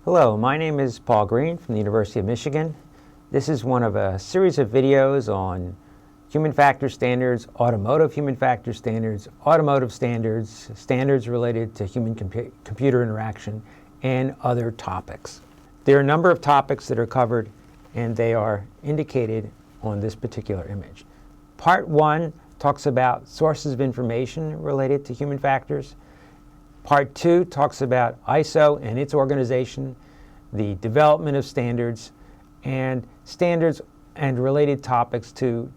Hello, my name is Paul Green from the University of Michigan. This is one of a series of videos on human factor standards, automotive human factor standards, automotive standards, standards related to human-computer interaction, and other topics. There are a number of topics that are covered, and they are indicated on this particular image. Part 1 talks about sources of information related to human factors. Part 2 talks about ISO and its organization, the development of standards, and standards and related topics to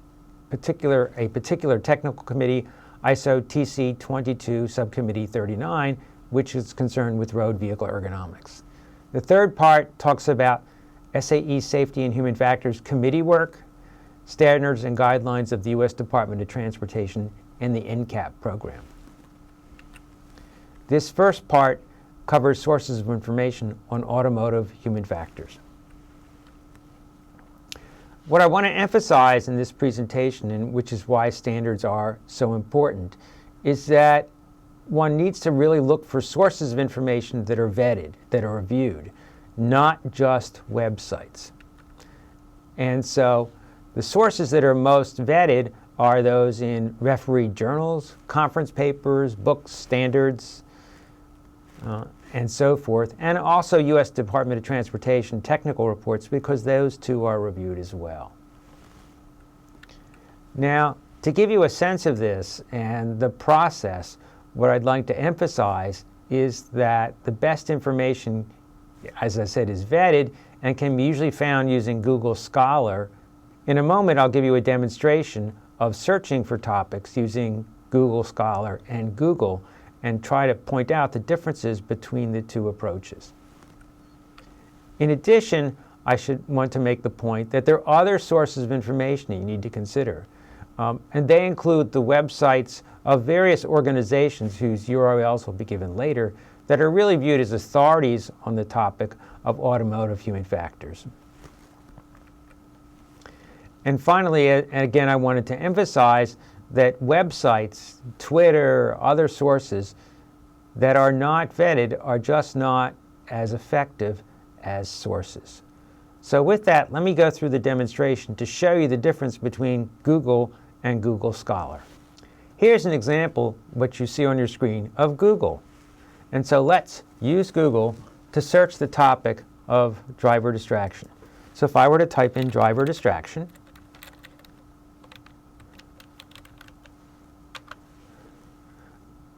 a particular technical committee, ISO TC 22 Subcommittee 39, which is concerned with road vehicle ergonomics. The third part talks about SAE Safety and Human Factors Committee work, standards and guidelines of the U.S. Department of Transportation, and the NCAP program. This first part covers sources of information on automotive human factors. What I want to emphasize in this presentation, and which is why standards are so important, is that one needs to really look for sources of information that are vetted, that are reviewed, not just websites. And so the sources that are most vetted are those in refereed journals, conference papers, books, standards, and so forth, and also U.S. Department of Transportation technical reports, because those too are reviewed as well. Now, to give you a sense of this and the process, what I'd like to emphasize is that the best information, as I said, is vetted and can be usually found using Google Scholar. In a moment, I'll give you a demonstration of searching for topics using Google Scholar and Google, and try to point out the differences between the two approaches. In addition, I should want to make the point that there are other sources of information that you need to consider. And they include the websites of various organizations whose URLs will be given later that are really viewed as authorities on the topic of automotive human factors. And finally, again, I wanted to emphasize that websites, Twitter, other sources that are not vetted are just not as effective as sources. So with that, let me go through the demonstration to show you the difference between Google and Google Scholar. Here's an example, what you see on your screen, of Google. And so let's use Google to search the topic of driver distraction. So if I were to type in driver distraction,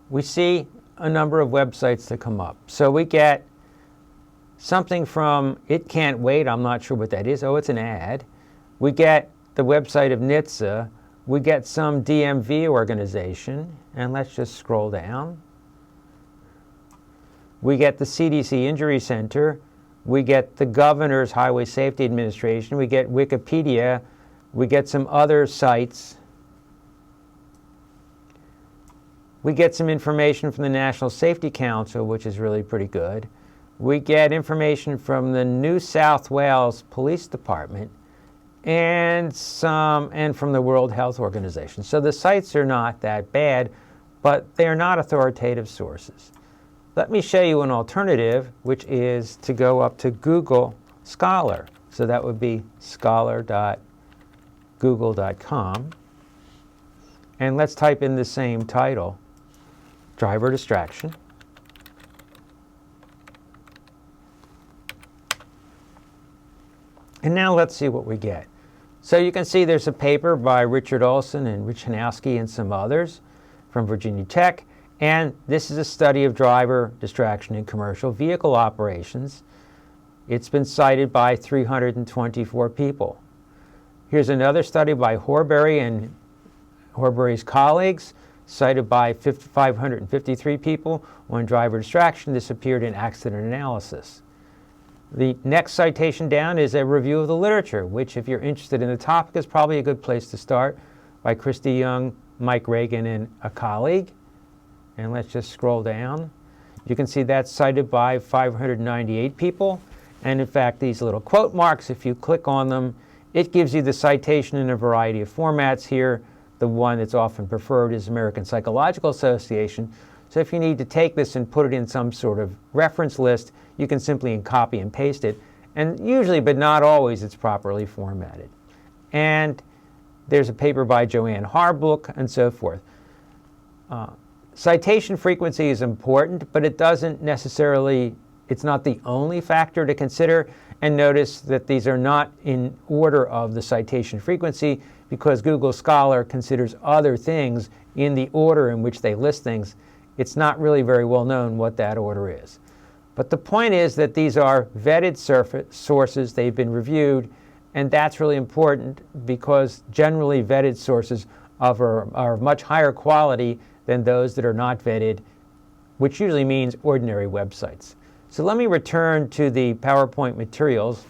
we see a number of websites that come up. So we get something from It Can't Wait. I'm not sure what that is. Oh, it's an ad. We get the website of NHTSA. We get some DMV organization. And let's just scroll down. We get the CDC Injury Center. We get the Governor's Highway Safety Administration. We get Wikipedia. We get some other sites. We get some information from the National Safety Council, which is really pretty good. We get information from the New South Wales Police Department and from the World Health Organization. So the sites are not that bad, but they are not authoritative sources. Let me show you an alternative, which is to go up to Google Scholar. So that would be scholar.google.com. And let's type in the same title, driver distraction. And now let's see what we get. So you can see there's a paper by Richard Olson and Rich Hanowski and some others from Virginia Tech. And this is a study of driver distraction in commercial vehicle operations. It's been cited by 324 people. Here's another study by Horbury and Horbury's colleagues, cited by 553 people on driver distraction. This appeared in Accident Analysis. The next citation down is a review of the literature, which, if you're interested in the topic, is probably a good place to start, by Christy Young, Mike Reagan, and a colleague. And let's just scroll down. You can see that's cited by 598 people. And in fact, these little quote marks, if you click on them, it gives you the citation in a variety of formats here. The one that's often preferred is American Psychological Association. So if you need to take this and put it in some sort of reference list, you can simply copy and paste it. And usually, but not always, it's properly formatted. And there's a paper by Joanne Harbrook and so forth. Citation frequency is important, but it doesn't necessarily, it's not the only factor to consider. And notice that these are not in order of the citation frequency, because Google Scholar considers other things in the order in which they list things. It's not really very well known what that order is. But the point is that these are vetted sources, they've been reviewed, and that's really important because generally vetted sources are much higher quality than those that are not vetted, which usually means ordinary websites. So let me return to the PowerPoint materials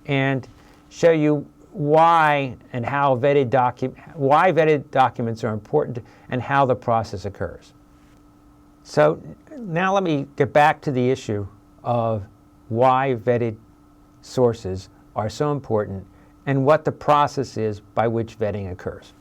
and show you why and how vetted documents are important and how the process occurs. So now let me get back to the issue of why vetted sources are so important and what the process is by which vetting occurs.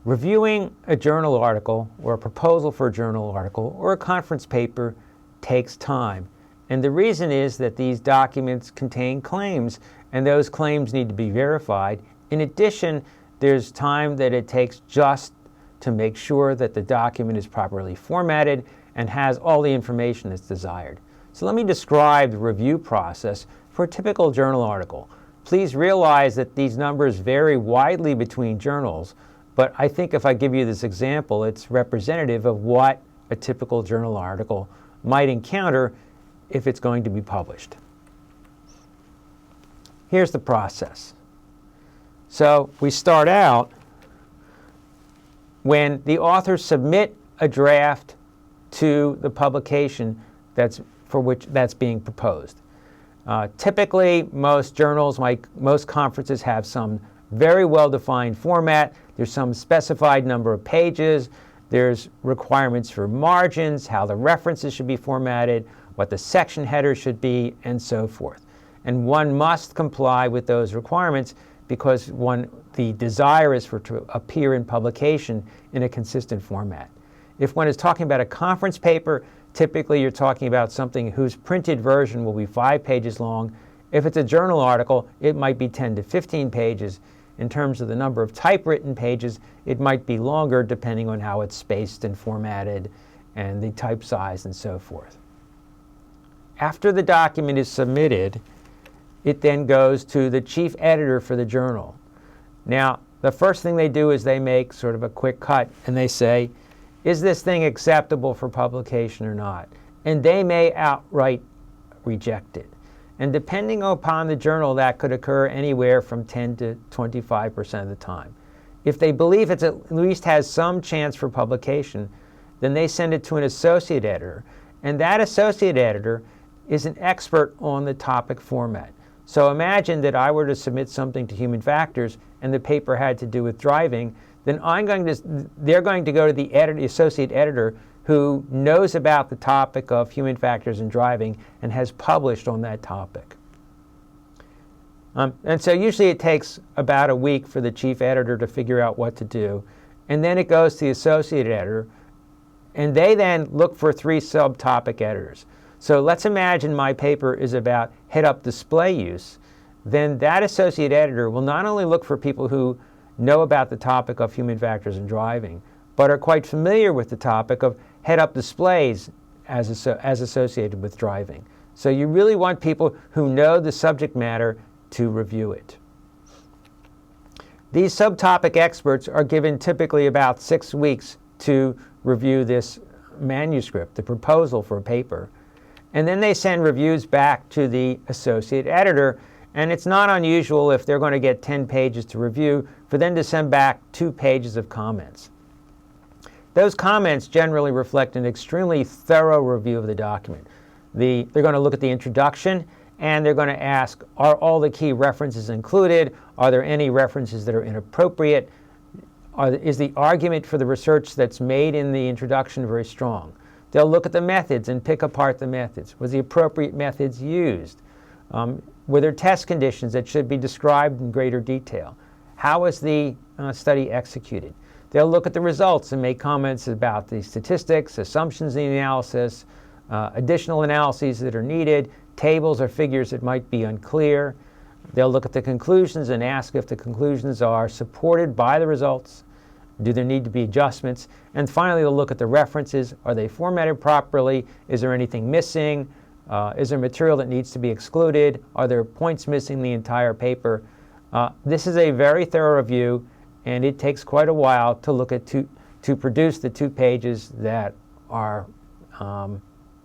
Reviewing a journal article or a proposal for a journal article or a conference paper takes time. And the reason is that these documents contain claims, and those claims need to be verified. In addition, there's time that it takes just to make sure that the document is properly formatted and has all the information that's desired. So let me describe the review process for a typical journal article. Please realize that these numbers vary widely between journals, but I think if I give you this example, it's representative of what a typical journal article might encounter if it's going to be published. Here's the process. So we start out when the authors submit a draft to the publication that's being proposed. Typically, most journals, like most conferences, have some very well-defined format. There's some specified number of pages. There's requirements for margins, how the references should be formatted, what the section header should be, and so forth. And one must comply with those requirements because the desire is for it to appear in publication in a consistent format. If one is talking about a conference paper, typically you're talking about something whose printed version will be 5 pages long. If it's a journal article, it might be 10 to 15 pages. In terms of the number of typewritten pages, it might be longer depending on how it's spaced and formatted and the type size and so forth. After the document is submitted, it then goes to the chief editor for the journal. Now, the first thing they do is they make sort of a quick cut and they say, is this thing acceptable for publication or not? And they may outright reject it. And depending upon the journal, that could occur anywhere from 10 to 25% of the time. If they believe it at least has some chance for publication, then they send it to an associate editor. And that associate editor is an expert on the topic format. So imagine that I were to submit something to Human Factors and the paper had to do with driving, then they're going to go to the associate editor who knows about the topic of human factors in driving and has published on that topic. And so usually it takes about a week for the chief editor to figure out what to do. And then it goes to the associate editor, and they then look for 3 subtopic editors. So let's imagine my paper is about head-up display use. Then that associate editor will not only look for people who know about the topic of human factors in driving, but are quite familiar with the topic of head-up displays as associated with driving. So you really want people who know the subject matter to review it. These subtopic experts are given typically about 6 weeks to review this manuscript, the proposal for a paper. And then they send reviews back to the associate editor. And it's not unusual if they're going to get 10 pages to review for them to send back 2 pages of comments. Those comments generally reflect an extremely thorough review of the document. They're going to look at the introduction, and they're going to ask, are all the key references included? Are there any references that are inappropriate? Is the argument for the research that's made in the introduction very strong? They'll look at the methods and pick apart the methods. Was the appropriate methods used? Were there test conditions that should be described in greater detail? How was the study executed? they'll look at the results and make comments about the statistics, assumptions in the analysis, additional analyses that are needed, tables or figures that might be unclear. They'll look at the conclusions and ask if the conclusions are supported by the results. Do there need to be adjustments? And finally, they'll look at the references. Are they formatted properly? Is there anything missing? Is there material that needs to be excluded? Are there points missing in the entire paper? This is a very thorough review, and it takes quite a while to look at to produce the 2 pages that are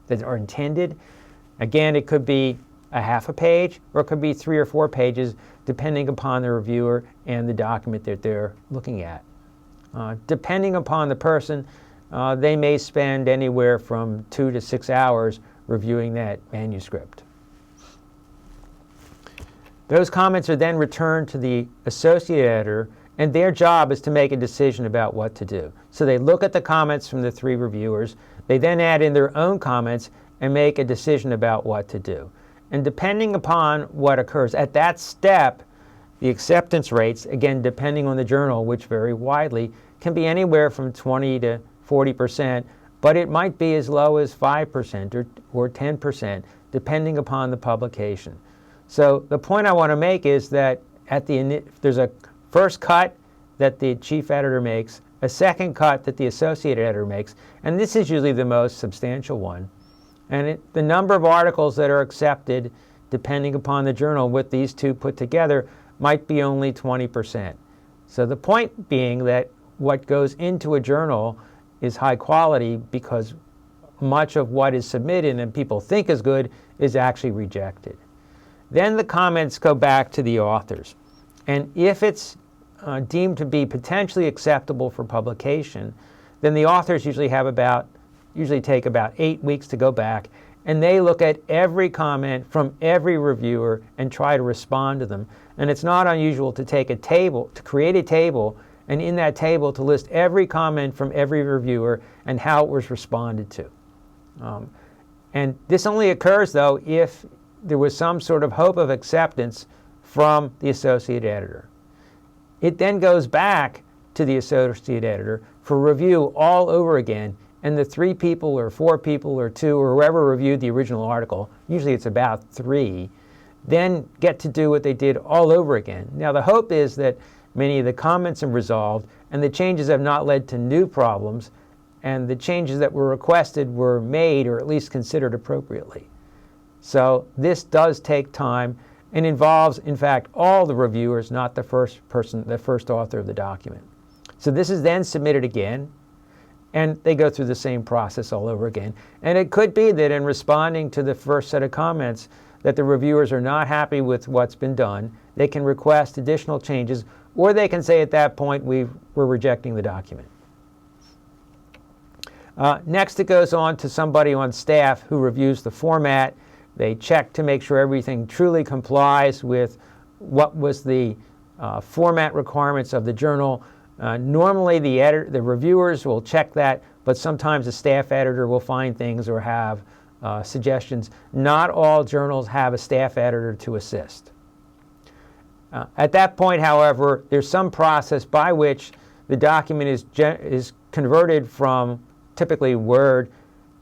intended. Again, it could be a half a page, or it could be 3 or 4 pages, depending upon the reviewer and the document that they're looking at. Depending upon the person, they may spend anywhere from 2 to 6 hours reviewing that manuscript. Those comments are then returned to the associate editor, and their job is to make a decision about what to do. So they look at the comments from the 3 reviewers, they then add in their own comments and make a decision about what to do. And depending upon what occurs at that step, the acceptance rates, again depending on the journal, which vary widely, can be anywhere from 20 to 40%, but it might be as low as 5% or 10%, depending upon the publication. So the point I want to make is that there's a first cut that the chief editor makes, a second cut that the associate editor makes, and this is usually the most substantial one. And the number of articles that are accepted, depending upon the journal, with these 2 put together, might be only 20%. So the point being that what goes into a journal is high quality because much of what is submitted and people think is good is actually rejected. Then the comments go back to the authors. And if it's deemed to be potentially acceptable for publication, then the authors usually take about 8 weeks to go back, and they look at every comment from every reviewer and try to respond to them. And it's not unusual to create a table, and in that table to list every comment from every reviewer and how it was responded to. And this only occurs, though, if there was some sort of hope of acceptance from the associate editor. It then goes back to the associate editor for review all over again, and the 3 people or 4 people or 2 or whoever reviewed the original article, usually it's about 3, then get to do what they did all over again. Now the hope is that many of the comments are resolved and the changes have not led to new problems, and the changes that were requested were made or at least considered appropriately. So this does take time and involves, in fact, all the reviewers, not the first author of the document. So this is then submitted again, and they go through the same process all over again. And it could be that in responding to the first set of comments that the reviewers are not happy with what's been done. They can request additional changes, or they can say at that point, we're rejecting the document. Next, it goes on to somebody on staff who reviews the format. They check to make sure everything truly complies with what was the format requirements of the journal. Normally, the reviewers will check that, but sometimes the staff editor will find things or have suggestions. Not all journals have a staff editor to assist. At that point, however, there's some process by which the document is converted from typically Word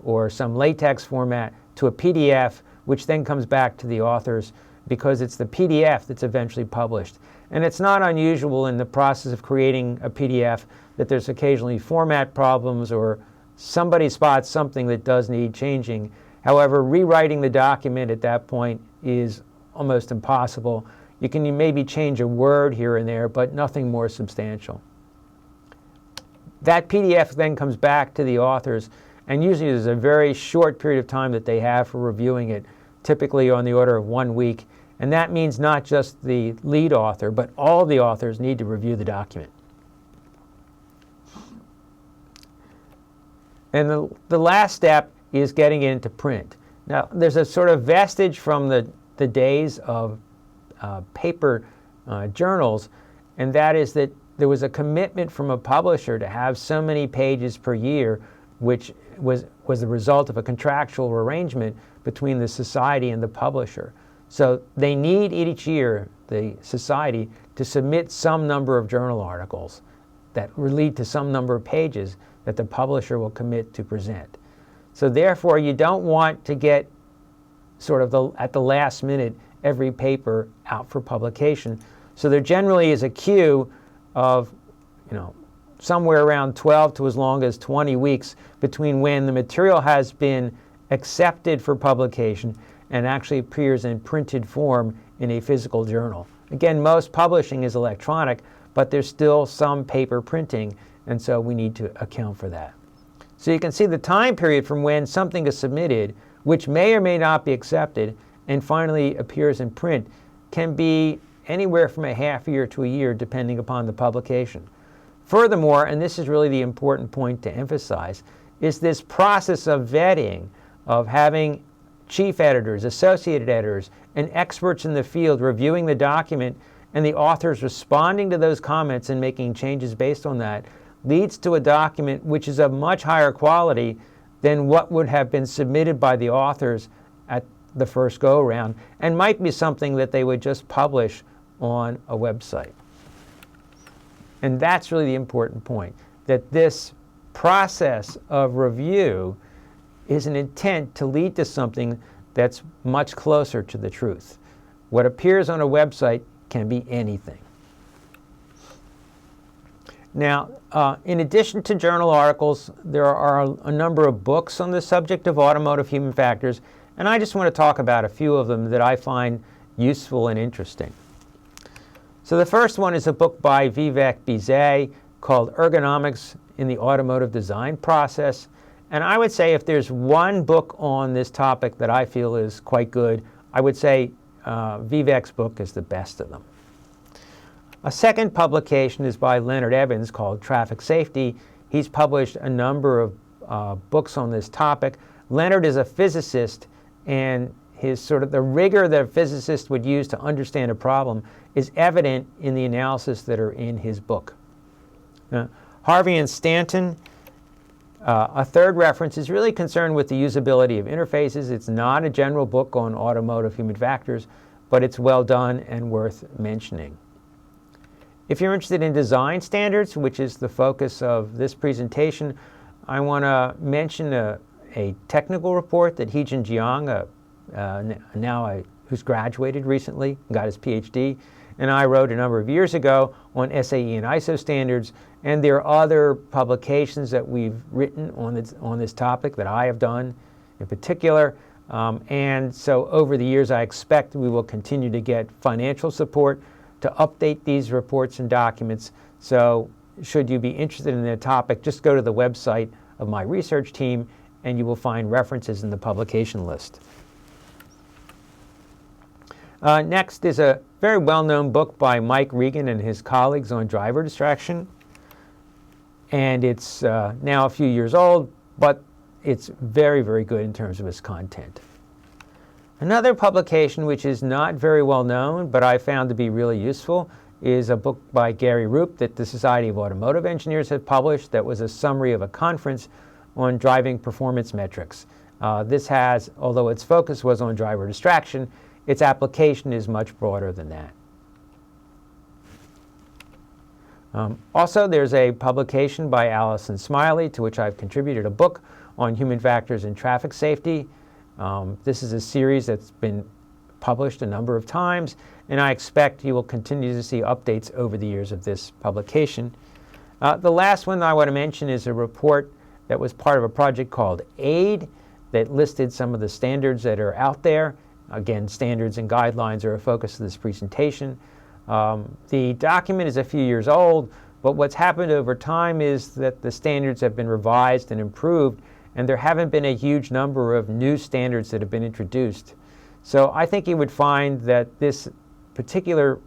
or some LaTeX format to a PDF, which then comes back to the authors because it's the PDF that's eventually published. And it's not unusual in the process of creating a PDF that there's occasionally format problems or somebody spots something that does need changing. However, rewriting the document at that point is almost impossible. You can maybe change a word here and there, but nothing more substantial. That PDF then comes back to the authors, and usually there's a very short period of time that they have for reviewing it, typically on the order of 1 week. And that means not just the lead author, but all the authors need to review the document. And the last step is getting it into print. Now, there's a sort of vestige from the days of paper journals, and that is that there was a commitment from a publisher to have so many pages per year, which was the result of a contractual arrangement between the society and the publisher. So they need each year, the society, to submit some number of journal articles. that will lead to some number of pages that the publisher will commit to present. So therefore, you don't want to get sort of at the last minute every paper out for publication. So there generally is a queue of, somewhere around 12 to as long as 20 weeks between when the material has been accepted for publication and actually appears in printed form in a physical journal. Again, most publishing is electronic, but there's still some paper printing, and so we need to account for that. So you can see the time period from when something is submitted, which may or may not be accepted, and finally appears in print, can be anywhere from a half year to a year, depending upon the publication. Furthermore, and this is really the important point to emphasize, is this process of vetting, of having chief editors, associate editors, and experts in the field reviewing the document, and the authors responding to those comments and making changes based on that, leads to a document which is of much higher quality than what would have been submitted by the authors at the first go-around, and might be something that they would just publish on a website. And that's really the important point, that this process of review is an intent to lead to something that's much closer to the truth. What appears on a website can be anything. Now, in addition to journal articles, there are a number of books on the subject of automotive human factors, and I just want to talk about a few of them that I find useful and interesting. So the first one is a book by Vivek Bizet called Ergonomics in the Automotive Design Process. And I would say if there's one book on this topic that I feel is quite good, I would say Vivek's book is the best of them. A second publication is by Leonard Evans called Traffic Safety. He's published a number of books on this topic. Leonard is a physicist, and his sort of the rigor that a physicist would use to understand a problem is evident in the analysis that are in his book. Harvey and Stanton, a third reference, is really concerned with the usability of interfaces. It's not a general book on automotive human factors, but it's well done and worth mentioning. If you're interested in design standards, which is the focus of this presentation, I want to mention a technical report that Heejin Jiang, who's graduated recently, got his Ph.D., and I wrote a number of years ago on SAE and ISO standards, and there are other publications that we've written on this topic that I have done in particular. And so over the years, I expect we will continue to get financial support to update these reports and documents. So should you be interested in the topic, just go to the website of my research team, and you will find references in the publication list. Next is a very well-known book by Mike Regan and his colleagues on driver distraction. And it's now a few years old, but it's very, very good in terms of its content. Another publication which is not very well known, but I found to be really useful, is a book by Gary Roop that the Society of Automotive Engineers had published that was a summary of a conference on driving performance metrics. This has, although its focus was on driver distraction, its application is much broader than that. Also, there's a publication by Allison Smiley, to which I've contributed a book on human factors in traffic safety. This is a series that's been published a number of times, and I expect you will continue to see updates over the years of this publication. The last one I want to mention is a report that was part of a project called AID that listed some of the standards that are out there. Again, standards and guidelines are a focus of this presentation. The document is a few years old, but what's happened over time is that the standards have been revised and improved, and there haven't been a huge number of new standards that have been introduced. So I think you would find that this particular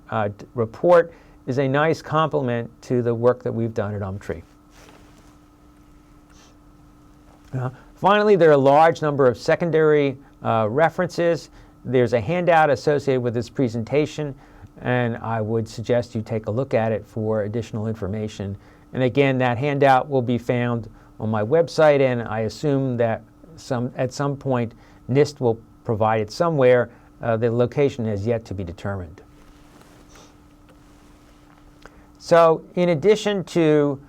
report is a nice complement to the work that we've done at UMTRI. Finally, there are a large number of secondary references. There's a handout associated with this presentation, and I would suggest you take a look at it for additional information. And again, that handout will be found on my website, and I assume that at some point NIST will provide it somewhere. The location has yet to be determined. So in addition to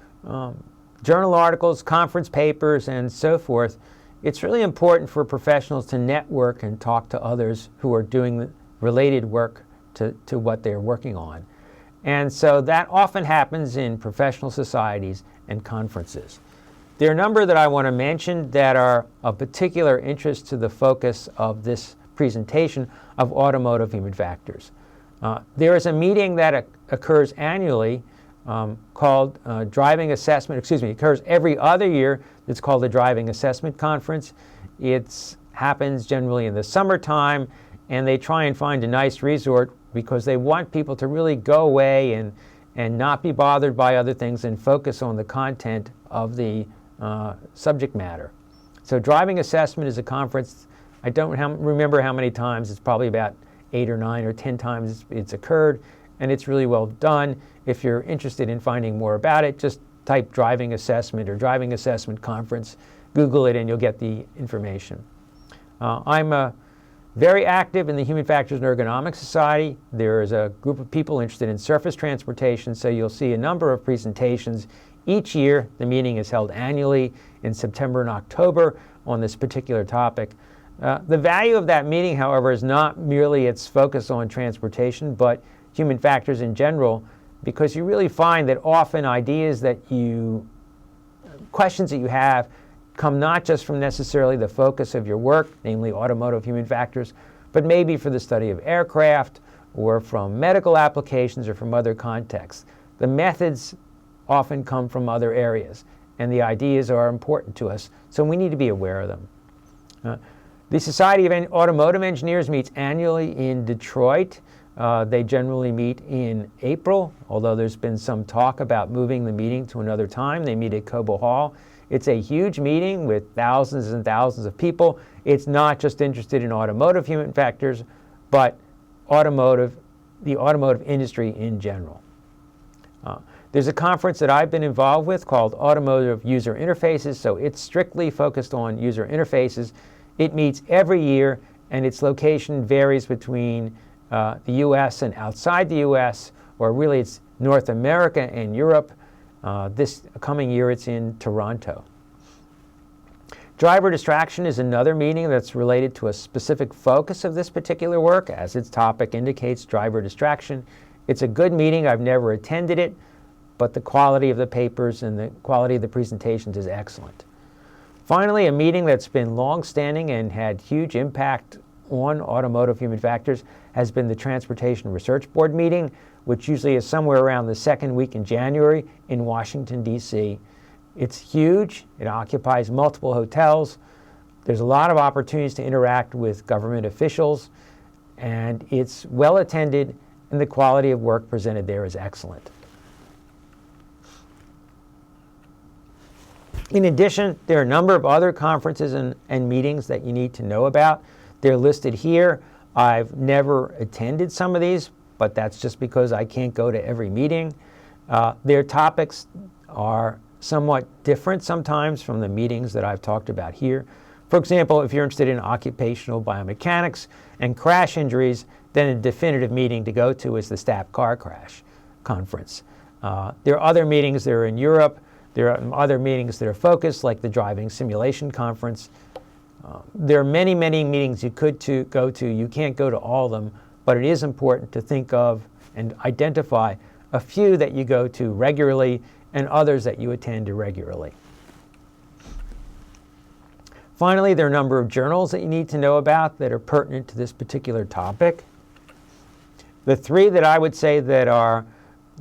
journal articles, conference papers, and so forth, it's really important for professionals to network and talk to others who are doing related work to what they're working on. And so that often happens in professional societies and conferences. There are a number that I want to mention that are of particular interest to the focus of this presentation of automotive human factors. There is a meeting that occurs annually called Driving Assessment, it occurs every other year. It's called the Driving Assessment Conference. It happens generally in the summertime, and they try and find a nice resort because they want people to really go away and not be bothered by other things and focus on the content of the subject matter. So driving assessment is a conference. I don't remember how many times. It's probably about 8 or 9 or 10 times it's occurred, and it's really well done. If you're interested in finding more about it, just type driving assessment or driving assessment conference, Google it, and you'll get the information. I'm very active in the Human Factors and Ergonomics Society. There is a group of people interested in surface transportation, so you'll see a number of presentations each year. The meeting is held annually in September and October on this particular topic. The value of that meeting, however, is not merely its focus on transportation, but human factors in general, because you really find that often questions that you have come not just from necessarily the focus of your work, namely automotive human factors, but maybe for the study of aircraft or from medical applications or from other contexts. The methods often come from other areas, and the ideas are important to us, so we need to be aware of them. The Society of Automotive Engineers meets annually in Detroit. They generally meet in April, although there's been some talk about moving the meeting to another time. They meet at Cobo Hall. It's a huge meeting with thousands and thousands of people. It's not just interested in automotive human factors, but the automotive industry in general. There's a conference that I've been involved with called Automotive User Interfaces, so it's strictly focused on user interfaces. It meets every year, and its location varies between the U.S. and outside the U.S., or really it's North America and Europe. This coming year it's in Toronto. Driver distraction is another meeting that's related to a specific focus of this particular work, as its topic indicates, driver distraction. It's a good meeting. I've never attended it, but the quality of the papers and the quality of the presentations is excellent. Finally, a meeting that's been long-standing and had huge impact on automotive human factors has been the Transportation Research Board meeting, which usually is somewhere around the second week in January in Washington, D.C. It's huge. It occupies multiple hotels. There's a lot of opportunities to interact with government officials, and it's well attended, and the quality of work presented there is excellent. In addition, there are a number of other conferences and meetings that you need to know about. They're listed here. I've never attended some of these, but that's just because I can't go to every meeting. Their topics are somewhat different sometimes from the meetings that I've talked about here. For example, if you're interested in occupational biomechanics and crash injuries, then a definitive meeting to go to is the STAP Car Crash Conference. There are other meetings that are in Europe. There are other meetings that are focused, like the Driving Simulation Conference. There are many, many meetings you could go to. You can't go to all of them, but it is important to think of and identify a few that you go to regularly and others that you attend irregularly. Finally, there are a number of journals that you need to know about that are pertinent to this particular topic. The three that I would say that are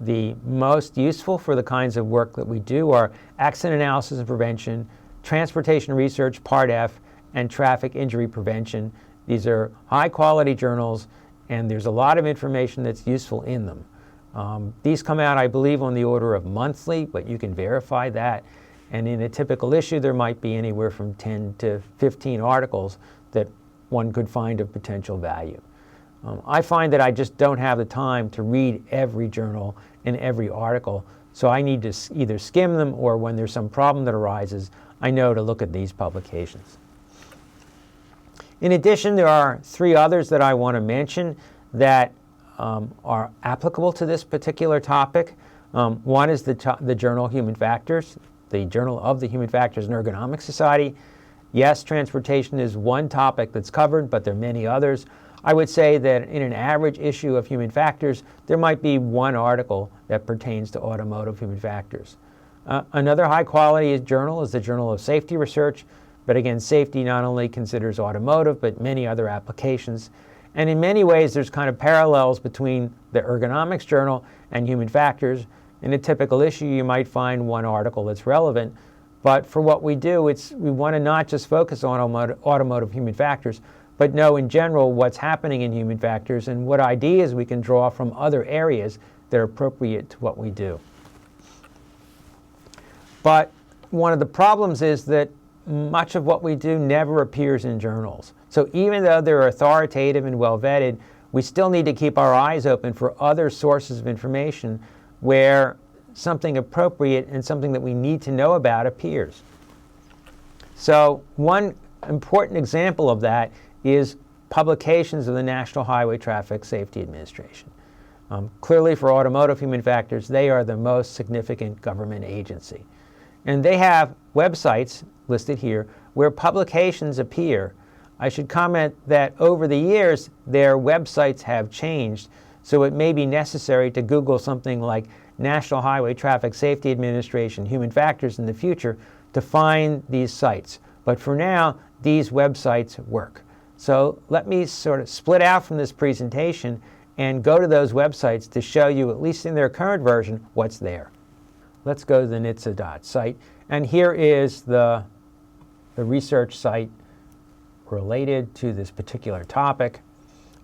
the most useful for the kinds of work that we do are Accident Analysis and Prevention, Transportation Research, Part F, and Traffic Injury Prevention. These are high-quality journals, and there's a lot of information that's useful in them. These come out, I believe, on the order of monthly, but you can verify that. And in a typical issue, there might be anywhere from 10 to 15 articles that one could find of potential value. I find that I just don't have the time to read every journal and every article, so I need to either skim them, or when there's some problem that arises, I know to look at these publications. In addition, there are three others that I want to mention that are applicable to this particular topic. One is the Journal of Human Factors, the Journal of the Human Factors and Ergonomics Society. Yes, transportation is one topic that's covered, but there are many others. I would say that in an average issue of Human Factors, there might be one article that pertains to automotive human factors. Another high-quality journal is the Journal of Safety Research, but again, safety not only considers automotive, but many other applications. And in many ways, there's kind of parallels between the Ergonomics Journal and Human Factors. In a typical issue, you might find one article that's relevant, but for what we do, we want to not just focus on automotive human factors, but know in general what's happening in human factors and what ideas we can draw from other areas that are appropriate to what we do. But one of the problems is that much of what we do never appears in journals. So even though they're authoritative and well vetted, we still need to keep our eyes open for other sources of information where something appropriate and something that we need to know about appears. So one important example of that is publications of the National Highway Traffic Safety Administration. Clearly for automotive human factors, they are the most significant government agency. And they have websites listed here where publications appear. I should comment that over the years, their websites have changed, so it may be necessary to Google something like National Highway Traffic Safety Administration Human Factors in the future to find these sites. But for now, these websites work. So let me sort of split out from this presentation and go to those websites to show you, at least in their current version, what's there. Let's go to the NHTSA site, and here is the research site related to this particular topic.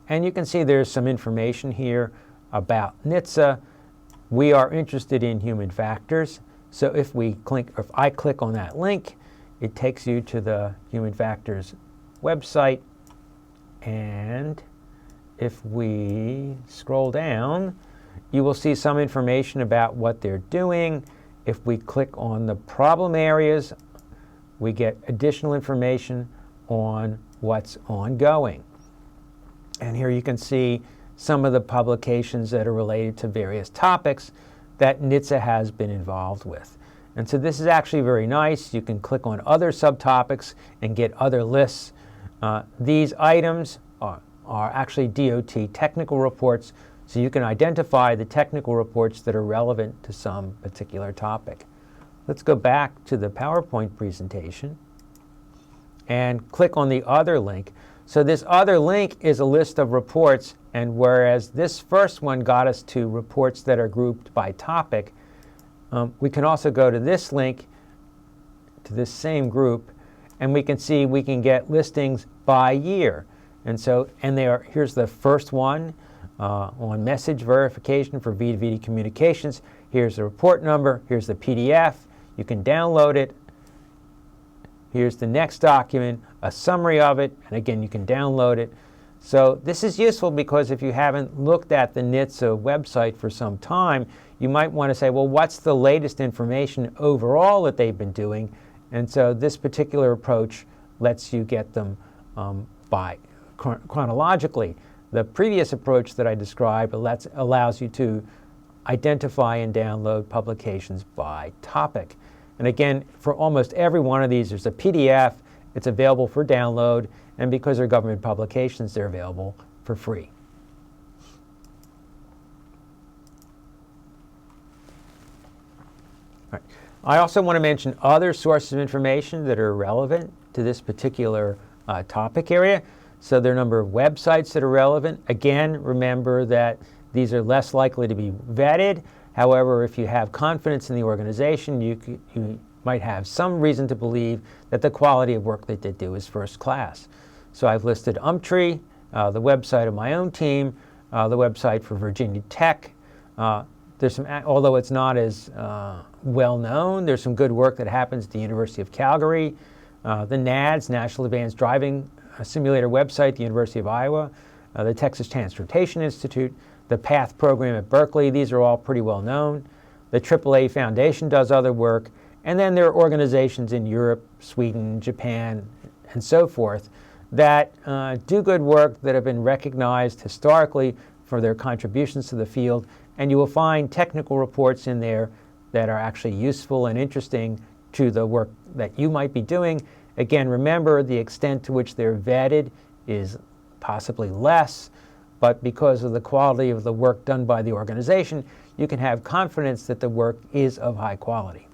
And you can see there's some information here about NHTSA. We are interested in human factors, so if I click on that link, it takes you to the human factors website, and if we scroll down, you will see some information about what they're doing. If we click on the problem areas, we get additional information on what's ongoing. And here you can see some of the publications that are related to various topics that NHTSA has been involved with. And so this is actually very nice. You can click on other subtopics and get other lists. These items are actually DOT technical reports, so you can identify the technical reports that are relevant to some particular topic. Let's go back to the PowerPoint presentation and click on the other link. So this other link is a list of reports, and whereas this first one got us to reports that are grouped by topic, we can also go to this link, to this same group, and we can see we can get listings by year. And so, here's the first one on message verification for V2V communications. Here's the report number, here's the PDF, you can download it. Here's the next document, a summary of it, and again, you can download it. So this is useful because if you haven't looked at the NHTSA website for some time, you might want to say, well, what's the latest information overall that they've been doing? And so this particular approach lets you get them chronologically. The previous approach that I described allows you to identify and download publications by topic. And again, for almost every one of these, there's a PDF. It's available for download, and because they're government publications, they're available for free. All right. I also want to mention other sources of information that are relevant to this particular topic area. So there are a number of websites that are relevant. Again, remember that these are less likely to be vetted. However, if you have confidence in the organization, you might have some reason to believe that the quality of work that they do is first class. So I've listed UMTRI, the website of my own team, the website for Virginia Tech. There's some, although it's not as well known, there's some good work that happens at the University of Calgary, the NADS, National Advanced Driving Simulator website, the University of Iowa, the Texas Transportation Institute, the PATH program at Berkeley. These are all pretty well known. The AAA Foundation does other work. And then there are organizations in Europe, Sweden, Japan, and so forth that do good work that have been recognized historically for their contributions to the field and you will find technical reports in there that are actually useful and interesting to the work that you might be doing. Again, remember, the extent to which they're vetted is possibly less, but because of the quality of the work done by the organization, you can have confidence that the work is of high quality.